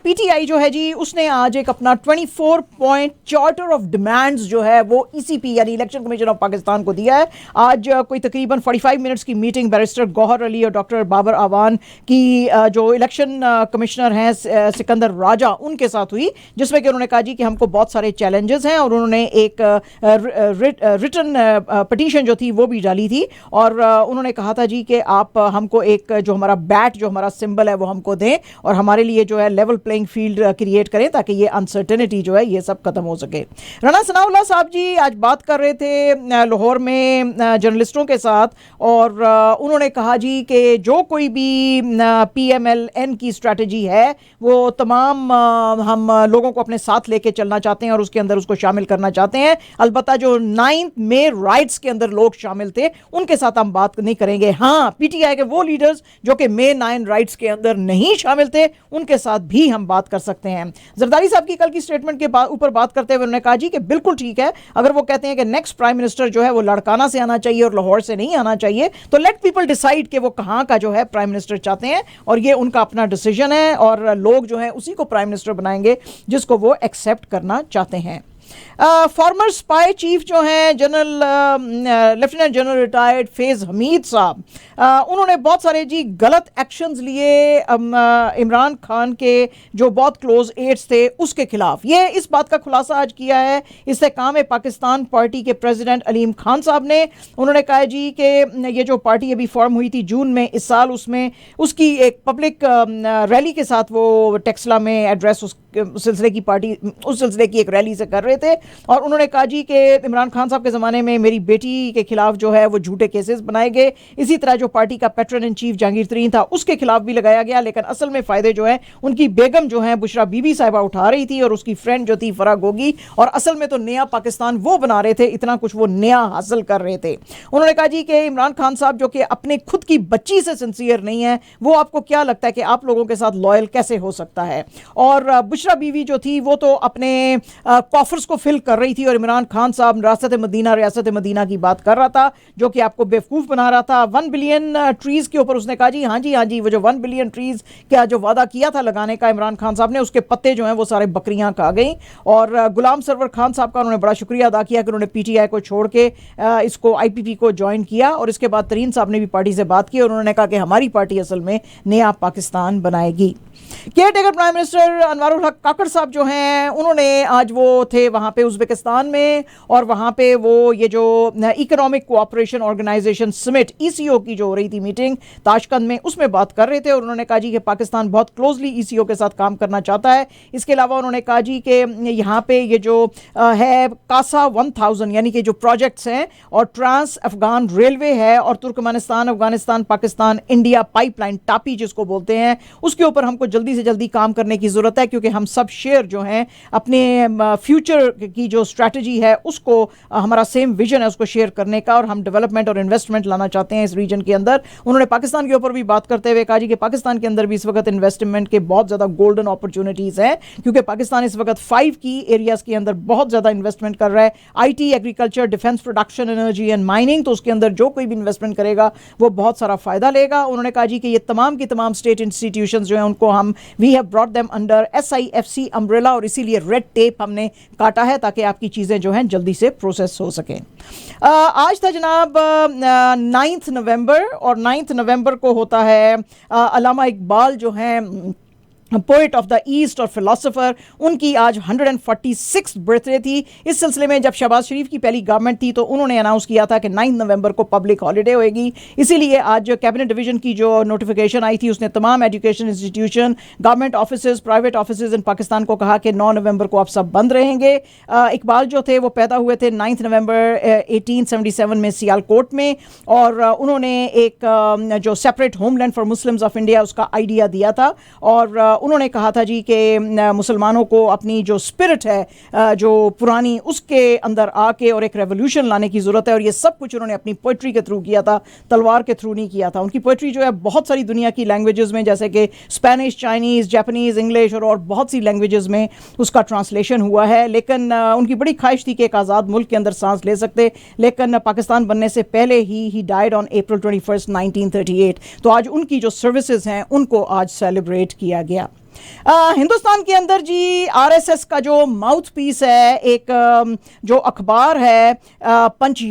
PTI जो है जी उसने आज एक अपना 24 पॉइंट चार्टर ऑफ डिमांड्स जो है वो ईसीपी यानी इलेक्शन कमीशन ऑफ पाकिस्तान को दिया है। आज कोई तकरीबन 45 मिनट्स की मीटिंग बैरिस्टर गौहर अली और डॉक्टर बाबर आवान की जो इलेक्शन कमिश्नर हैं सिकंदर राजा उनके साथ हुई, जिसमें कि उन्होंने कहा जी कि हमको बहुत सारे चैलेंजेस हैं और उन्होंने एक रिटन पटिशन जो थी वो भी डाली थी और उन्होंने कहा था जी कि आप हमको एक जो हमारा बैट जो हमारा सिंबल है वो हमको दें और हमारे लिए जो है लेवल प्लेइंग फील्ड क्रिएट करें ताकि ये अनसर्टेनिटी जो है ये सब खत्म हो सके। राणा सनाउल्लाह साहब जी आज बात कर रहे थे लाहौर में जर्नलिस्टों के साथ और उन्होंने कहा जी कि जो कोई भी पीएमएलएन की स्ट्रैटेजी है वो तमाम हम लोगों को अपने साथ लेके चलना चाहते हैं और उसके अंदर उसको शामिल करना चाहते हैं। अलबत्ता जो 9th में राइट्स के अंदर लोग शामिल थे उनके साथ हम बात नहीं करेंगे। हाँ, पीटीआई के वो लीडर्स जो कि मे 9 राइट्स के अंदर नहीं शामिल थे उनके साथ भी हम बात कर सकते हैं। जरदारी साहब की कल की स्टेटमेंट के ऊपर बात करते हुए उन्होंने कहा जी कि बिल्कुल ठीक है, अगर वो कहते हैं कि नेक्स्ट प्राइम मिनिस्टर जो है वो लड़काना से आना चाहिए और लाहौर से नहीं आना चाहिए तो लेट पीपल डिसाइड कि वो कहां का जो है प्राइम मिनिस्टर चाहते हैं और ये उनका अपना डिसीजन है और लोग जो है उसी को प्राइम मिनिस्टर बनाएंगे जिसको वो एक्सेप्ट करना चाहते हैं। फॉर्मर स्पाई चीफ जो हैं जनरल लेफ्टिनेंट जनरल रिटायर्ड फैज़ हमीद साहब, उन्होंने बहुत सारे जी गलत एक्शंस लिए इमरान खान के जो बहुत क्लोज एड्स थे उसके खिलाफ। ये इस बात का खुलासा आज किया है इस्तेकाम पाकिस्तान पार्टी के प्रेसिडेंट अलीम खान साहब ने। उन्होंने कहा जी कि ये जो पार्टी अभी फॉर्म हुई थी जून में इस साल, उसमें उसकी एक पब्लिक रैली के साथ वो टेक्सला में एड्रेस उस सिलसिले की पार्टी उस सिलसिले की एक रैली से कर रहे थे और उन्होंने कहा जी कि इमरान खान साहब के ज़माने में मेरी बेटी के खिलाफ जो है वो झूठे केसेस बनाए गए। इसी तरह जो पार्टी का पैट्रन इन चीफ जहांगीर तरीन था उसके खिलाफ भी लगाया गया, लेकिन असल में फ़ायदे जो है उनकी बेगम जो है बुशरा बीबी साहिबा उठा रही थी और उसकी फ्रेंड जो थी फराह गोगी, और असल में तो नया पाकिस्तान वो बना रहे थे, इतना कुछ वो नया हासिल कर रहे थे। उन्होंने कहा जी कि इमरान खान साहब जो कि अपने खुद की बच्ची से सिंसियर नहीं है, वो आपको क्या लगता है कि आप लोगों के साथ लॉयल कैसे हो सकता है। और बुशरा बीवी जो थी वो तो अपने कॉफर्स को फिल कर रही थी और इमरान खान साहब रियासत मदीना की बात कर रहा था जो कि आपको बेवकूफ़ बना रहा था। 1 बिलियन ट्रीज़ के ऊपर उसने कहा जी हाँ जी वो जो 1 बिलियन ट्रीज़ क्या जो वादा किया था लगाने का इमरान खान साहब ने, उसके पत्ते जो हैं वो सारे बकरियां खा गई। और गुलाम सरवर खान साहब का उन्होंने बड़ा शुक्रिया अदा किया कि उन्होंने पीटीआई को छोड़ के इसको आईपीपी को ज्वाइन किया और इसके बाद तरीन साहब ने भी पार्टी से बात की और उन्होंने कहा कि हमारी पार्टी असल में नया पाकिस्तान बनाएगी। Care taker prime minister Anwarul हक काकड़ साहब जो हैं उन्होंने आज वो थे वहाँ पे उज़्बेकिस्तान में और वहाँ पे वो ये जो economic cooperation organization summit ECO की जो हो रही थी मीटिंग ताशकंद में, उसमें बात कर रहे थे और उन्होंने कहा जी कि पाकिस्तान बहुत क्लोजली ईसीओ के साथ काम करना चाहता है। इसके अलावा उन्होंने कहा जी कि यहाँ पे ये जो है कासा 1000 यानी कि जो प्रोजेक्ट्स हैं और ट्रांस अफगान रेलवे है और Turkmenistan Afghanistan Pakistan India pipeline TAPI जिसको बोलते हैं, उसके ऊपर हमको जल्दी से जल्दी काम करने की ज़रूरत है क्योंकि हम सब शेयर जो हैं अपने फ्यूचर की जो स्ट्रैटेजी है उसको हमारा सेम विजन है उसको शेयर करने का और हम डेवलपमेंट और इन्वेस्टमेंट लाना चाहते हैं इस रीजन के अंदर। उन्होंने पाकिस्तान के ऊपर भी बात करते हुए कहा जी कि पाकिस्तान के अंदर भी इस वक्त इन्वेस्टमेंट के बहुत ज़्यादा गोल्डन अपॉर्चुनिटीज़ हैं क्योंकि पाकिस्तान इस वक्त 5 की एरियाज़ के अंदर बहुत ज़्यादा इन्वेस्टमेंट कर रहा है। IT, agriculture, defence production, energy and mining, तो उसके अंदर जो कोई भी इन्वेस्टमेंट करेगा वो बहुत सारा फ़ायदा लेगा। उन्होंने कहा जी कि ये तमाम की तमाम स्टेट इंस्टीट्यूशंस जो हैं उनको हम we have brought them under SIFC umbrella और इसीलिए रेड टेप हमने काटा है ताकि आपकी चीज़ें जो हैं जल्दी से प्रोसेस हो सकें। आज था जनाब 9 नवंबर और 9 नवंबर को होता है अल्लामा इकबाल जो हैं पोइट ऑफ द ईस्ट और फिलोसोफर, उनकी आज 146th बर्थडे थी। इस सिलसिले में जब शहबाज शरीफ की पहली गवर्नमेंट थी तो उन्होंने अनाउंस किया था कि 9 नवंबर को पब्लिक हॉलीडे होएगी, इसीलिए आज कैबिनेट डिवीजन की जो नोटिफिकेशन आई थी उसने तमाम education institution, government offices, private offices in Pakistan को कहा कि 9 नवंबर को आप सब बंद रहेंगे। इकबाल जो थे वो पैदा हुए थे 9 नवंबर 1877 में सियालकोट में और उन्होंने एक जो separate homeland for Muslims of India उसका आइडिया दिया था और उन्होंने कहा था जी कि मुसलमानों को अपनी जो स्पिरिट है जो पुरानी उसके अंदर आके और एक रेवोल्यूशन लाने की ज़रूरत है और ये सब कुछ उन्होंने अपनी पोइट्री के थ्रू किया था, तलवार के थ्रू नहीं किया था। उनकी पोइट्री जो है बहुत सारी दुनिया की लैंग्वेजेस में जैसे कि स्पेनिश, चाइनीज़, जापानीज़, इंग्लिश और बहुत सी लैंग्वेजेस में उसका ट्रांसलेशन हुआ है। लेकिन उनकी बड़ी ख्वाहिश थी कि एक आज़ाद मुल्क के अंदर सांस ले सकते, लेकिन पाकिस्तान बनने से पहले ही डाइड ऑन April 21, 1938। तो आज उनकी जो सर्विसेज हैं उनको आज सेलिब्रेट किया गया। हिंदुस्तान के अंदर जी आरएसएस का जो माउथ पीस है, एक जो अखबार है पंच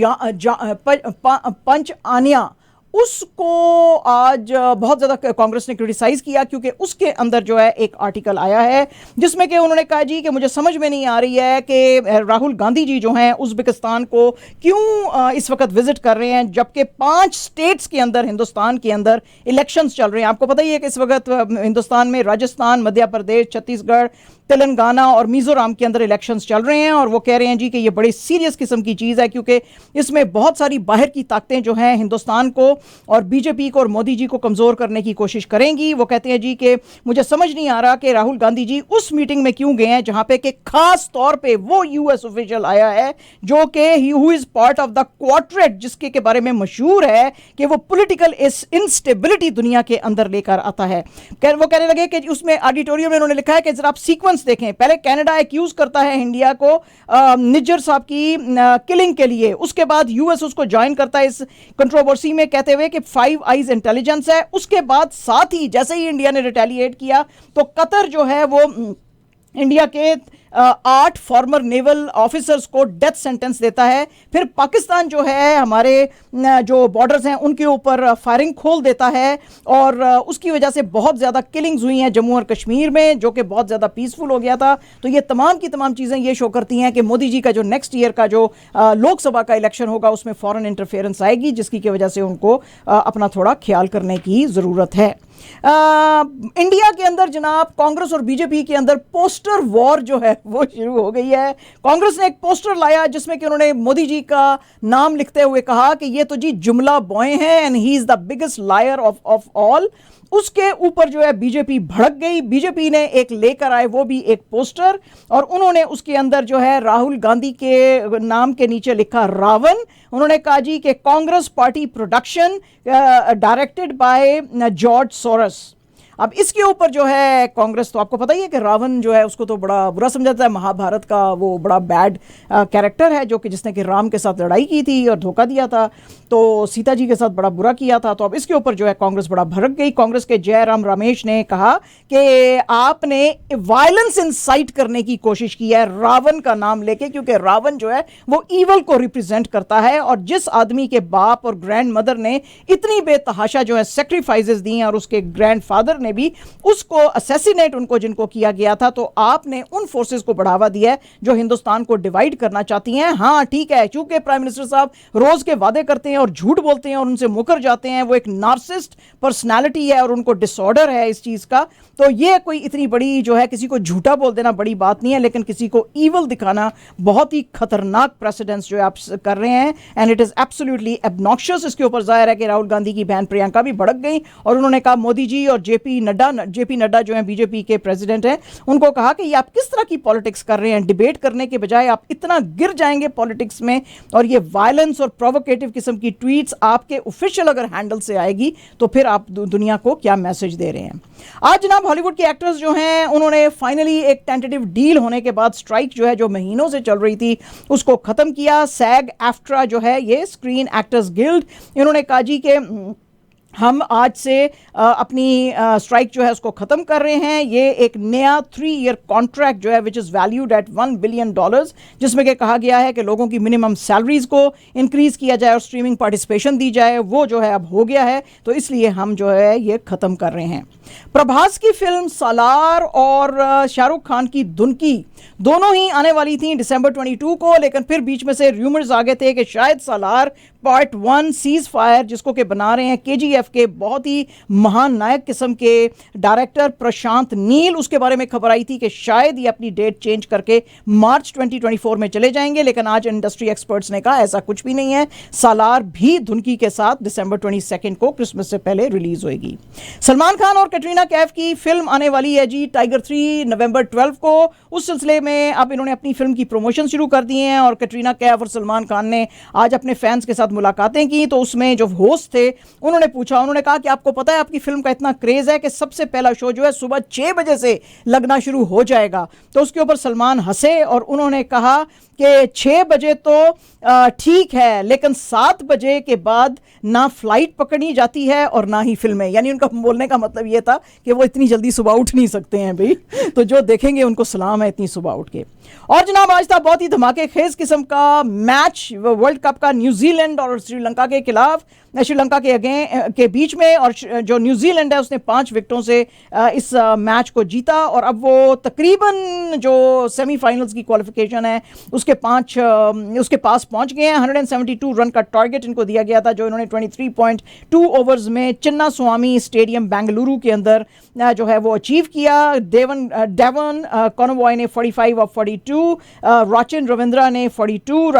आनिया, उसको आज बहुत ज़्यादा कांग्रेस ने क्रिटिसाइज़ किया, क्योंकि उसके अंदर जो है एक आर्टिकल आया है जिसमें कि उन्होंने कहा जी कि मुझे समझ में नहीं आ रही है कि राहुल गांधी जी जो हैं उज़्बेकिस्तान को क्यों इस वक्त विजिट कर रहे हैं, जबकि 5 स्टेट्स के अंदर, हिंदुस्तान के अंदर इलेक्शंस चल रहे हैं। आपको पता ही है कि इस वक्त हिंदुस्तान में राजस्थान, मध्य प्रदेश, छत्तीसगढ़, तेलंगाना और मिजोरम के अंदर इलेक्शंस चल रहे हैं, और वो कह रहे हैं जी कि ये बड़ी सीरियस किस्म की चीज़ है, क्योंकि इसमें बहुत सारी बाहर की ताकतें जो हैं हिंदुस्तान को और बीजेपी को और मोदी जी को कमज़ोर करने की कोशिश करेंगी। वो कहते हैं जी कि मुझे समझ नहीं आ रहा कि राहुल गांधी जी उस मीटिंग में क्यों गए हैं जहां पे कि खास तौर पे वो यूएस ऑफिशियल आया है जो कि who is part of the quartet, जिसके के बारे में मशहूर है कि वो पॉलिटिकल इंस्टेबिलिटी दुनिया के अंदर लेकर आता है। वो कहने लगे कि उसमें ऑडिटोरियम में उन्होंने लिखा है कि जरा आप सीक्वेंस देखें, पहले कनाडा एक्यूज करता है इंडिया को निज्जर साहब की किलिंग के लिए, उसके बाद यूएस उसको ज्वाइन करता है इस कंट्रोवर्सी में कहते हुए कि 5 आइज इंटेलिजेंस है। उसके बाद साथ ही जैसे ही इंडिया ने रिटेलिएट किया तो कतर जो है वो इंडिया के 8 फॉर्मर नेवल ऑफिसर्स को डेथ सेंटेंस देता है। फिर पाकिस्तान जो है हमारे जो बॉर्डर्स हैं उनके ऊपर फायरिंग खोल देता है, और उसकी वजह से बहुत ज़्यादा किलिंग्स हुई हैं जम्मू और कश्मीर में, जो कि बहुत ज़्यादा पीसफुल हो गया था। तो ये तमाम की तमाम चीज़ें ये शो करती हैं कि मोदी जी का जो नेक्स्ट ईयर का जो लोकसभा का इलेक्शन होगा उसमें फॉरेन इंटरफेरेंस आएगी, जिसकी की वजह से उनको अपना थोड़ा ख्याल करने की ज़रूरत है। इंडिया के अंदर जनाब कांग्रेस और बीजेपी के अंदर पोस्टर वॉर जो है वो शुरू हो गई है। कांग्रेस ने एक पोस्टर लाया जिसमें कि उन्होंने मोदी जी का नाम लिखते हुए कहा कि ये तो जी जुमला बॉय हैं and he is the biggest liar of all. उसके ऊपर जो है बीजेपी भड़क गई। बीजेपी ने एक लेकर आए वो भी एक पोस्टर, और उन्होंने उसके अंदर जो है राहुल गांधी के नाम के नीचे लिखा रावण। उन्होंने कहा जी कि Congress party production directed by George Soros. अब इसके ऊपर जो है कांग्रेस, तो आपको पता ही है कि रावण जो है उसको तो बड़ा बुरा समझा जाता है, महाभारत का वो बड़ा बैड कैरेक्टर है जो कि जिसने कि राम के साथ लड़ाई की थी और धोखा दिया था, तो सीता जी के साथ बड़ा बुरा किया था। तो अब इसके ऊपर जो है कांग्रेस बड़ा भड़क गई। कांग्रेस के जयराम रमेश ने कहा कि आपने वायलेंस इंसाइट करने की कोशिश की है रावण का नाम लेके, क्योंकि रावण जो है वो ईवल को रिप्रेजेंट करता है, और जिस आदमी के बाप और ग्रैंड मदर ने इतनी बेतहाशा जो है सेक्रीफाइसेस दी हैं और उसके ग्रैंड फादर ने भी उसको असैसिनेट उनको जिनको किया गया था, तो आपने उन फोर्सेस को बढ़ावा दिया है जो हिंदुस्तान को डिवाइड करना चाहती हैं। हाँ ठीक है, चूंकि प्राइम मिनिस्टर साहब रोज के वादे करते हैं और झूठ बोलते हैं और उनसे मुकर जाते हैं, वो एक नार्सिस्ट पर्सनालिटी है और उनको डिसऑर्डर है इस चीज का, तो ये कोई इतनी बड़ी जो है किसी को झूठा बोल देना बड़ी बात नहीं है, लेकिन किसी को ईवल दिखाना बहुत ही खतरनाक प्रेसिडेंस जो है आप कर रहे हैं, एंड इट इज एब्सोल्युटली एब्नॉक्शियस। इसके ऊपर जाहिर है कि राहुल गांधी की बहन प्रियंका भी भड़क गई और उन्होंने कहा मोदी जी और जेपी नड्डा जो है बीजेपी के प्रेसिडेंट हैं, उनको कहा कि ये आप किस तरह की पॉलिटिक्स कर रहे हैं, डिबेट करने के बजाय आप इतना गिर जाएंगे पॉलिटिक्स में, और ये वायलेंस और प्रोवोकेटिव किस्म की ट्वीट्स आपके ऑफिशियल अगर हैंडल से आएगी तो फिर आप दुनिया को क्या मैसेज दे रहे हैं। आज जनाब हॉलीवुड के एक्टर्स जो हैं उन्होंने फाइनली एक टेंटेटिव डील होने के बाद स्ट्राइक जो है जो महीनों से चल रही थी उसको खत्म किया। सैग एफ्ट्रा जो है ये स्क्रीन एक्टर्स गिल्ड, इन्होंने कहा जी के हम आज से अपनी स्ट्राइक जो है उसको ख़त्म कर रहे हैं। ये एक नया 3 ईयर कॉन्ट्रैक्ट जो है which is valued at $1 billion, जिसमें कि कहा गया है कि लोगों की मिनिमम सैलरीज को इंक्रीज़ किया जाए और स्ट्रीमिंग पार्टिसिपेशन दी जाए, वो जो है अब हो गया है, तो इसलिए हम जो है ये ख़त्म कर रहे हैं। प्रभास की फिल्म सालार और शाहरुख खान की दुनकी दोनों ही आने वाली थी दिसंबर 22 को, लेकिन फिर बीच में से र्यूमर्स आ गए थे कि शायद सालार पार्ट 1 सीज फायर, जिसको के बना रहे हैं KGF के बहुत ही महान नायक किस्म के डायरेक्टर प्रशांत नील, उसके बारे में खबर आई थी कि शायद ये अपनी डेट चेंज करके मार्च 2024 में चले जाएंगे, लेकिन आज इंडस्ट्री एक्सपर्ट्स ने कहा ऐसा कुछ भी नहीं है। सालार भी धुनकी के साथ दिसंबर 22 को क्रिसमस से पहले रिलीज होगी। सलमान खान और कैटरीना कैफ की फिल्म आने वाली है जी टाइगर 3 नवंबर 12 को। उस सिलसिले में अब इन्होंने अपनी फिल्म की प्रमोशन शुरू कर दी है और कैटरीना कैफ और सलमान खान ने आज अपने फैंस के साथ मुलाकातें की तो उसमें जो होस्ट थे उन्होंने पूछा, उन्होंने कहा कि आपको पता है आपकी फिल्म का इतना क्रेज़ है कि सबसे पहला शो जो है सुबह 6 बजे से लगना शुरू हो जाएगा। तो उसके ऊपर सलमान हंसे और उन्होंने कहा कि 6 बजे तो ठीक है, लेकिन 7 बजे के बाद ना फ्लाइट पकड़ी जाती है और ना ही फिल्में। यानी उनका बोलने का मतलब ये था कि वो इतनी जल्दी सुबह उठ नहीं सकते हैं भाई, तो जो देखेंगे उनको सलाम है इतनी सुबह उठ के। और जनाब आज था बहुत ही धमाकेखेज किस्म का मैच वर्ल्ड कप का, न्यूजीलैंड और श्रीलंका के खिलाफ, श्रीलंका के बीच में, और जो न्यूजीलैंड है उसने 5 विकेटों से इस मैच को जीता और अब वो तकरीबन जो सेमीफाइनल्स की क्वालिफिकेशन है उसके पास पहुंच गए हैं। 172 रन का टारगेट इनको दिया गया था जो इन्होंने 23.2 ओवर्स में चिन्ना स्वामी स्टेडियम बेंगलुरु के अंदर जो है वो अचीव किया। डेवन कॉनवॉय ने 45 ऑफ 42, रॉचिन रविंद्रा ने 42,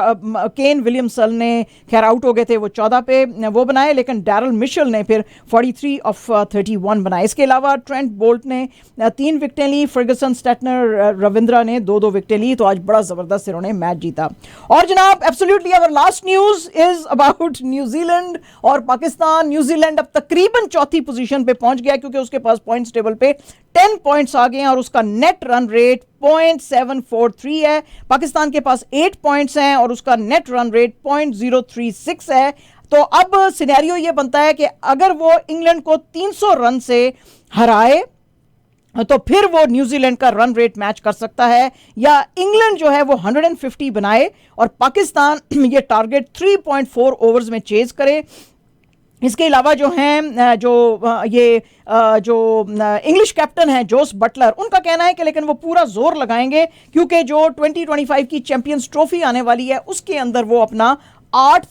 केन विलियमसन ने खैर आउट हो गए थे वो 14 पे वो बनाए, लेकिन डैरल मिशेल ने फिर 43 ऑफ 31 बनाए। इसके अलावा ट्रेंट बोल्ट ने 3 विकेटें ली, फर्गसन, स्टेटनर, रविंद्रा ने 2-2 विकेटें ली। तो आज बड़ा ज़बरदस्त इन्होंने मैच जीता। और जनाब absolutely our last news is about New Zealand और पाकिस्तान। न्यूजीलैंड अब तकरीबन चौथी पोजीशन पे पहुंच गया क्योंकि उसके पास पॉइंट्स टेबल पे 10 पॉइंट्स आ गए हैं और उसका नेट रन रेट 0.743 है। पाकिस्तान के पास 8 पॉइंट्स हैं और उसका नेट रन रेट 0.036 है। तो अब सिनेरियो ये बनता है कि अगर वो इंग्लैंड को 300 रन से हराए तो फिर वो न्यूजीलैंड का रन रेट मैच कर सकता है, या इंग्लैंड जो है वो 150 बनाए और पाकिस्तान ये टारगेट 3.4 ओवर्स में चेज करे। इसके अलावा जो हैं जो इंग्लिश कैप्टन हैं जोस बटलर, उनका कहना है कि लेकिन वो पूरा जोर लगाएंगे क्योंकि जो 2025 की चैंपियंस ट्रॉफी आने वाली है उसके अंदर वो अपना 8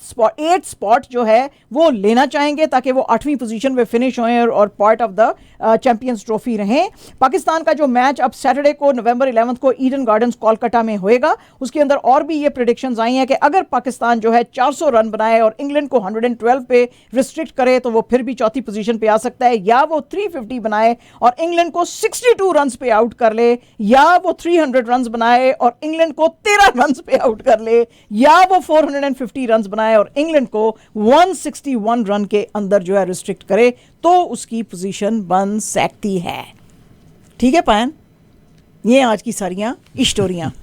स्पॉट जो है वो लेना चाहेंगे ताकि वो 8वीं पोजीशन पे फिनिश होएं और part of the champions trophy रहें। पाकिस्तान का जो मैच अब सैटरडे को नवंबर 11 को ईडन गार्डन्स कोलकाता में होएगा, उसके अंदर और भी ये प्रेडिक्शंस आई हैं कि अगर पाकिस्तान जो है 400 रन बनाए और इंग्लैंड को 112 पे रिस्ट्रिक्ट करे तो वो फिर भी चौथी पोजीशन पे आ सकता है, या वो 350 बनाए और इंग्लैंड को 62 रन पे आउट कर ले, या वो 300 रन बनाए और इंग्लैंड को 13 रन पे आउट कर ले, या वो 450 रन बनाए और इंग्लैंड को 161 रन के अंदर जो है रिस्ट्रिक्ट करे, तो उसकी पोजीशन बन सकती है। ठीक है पायन, ये आज की सारियां स्टोरियां।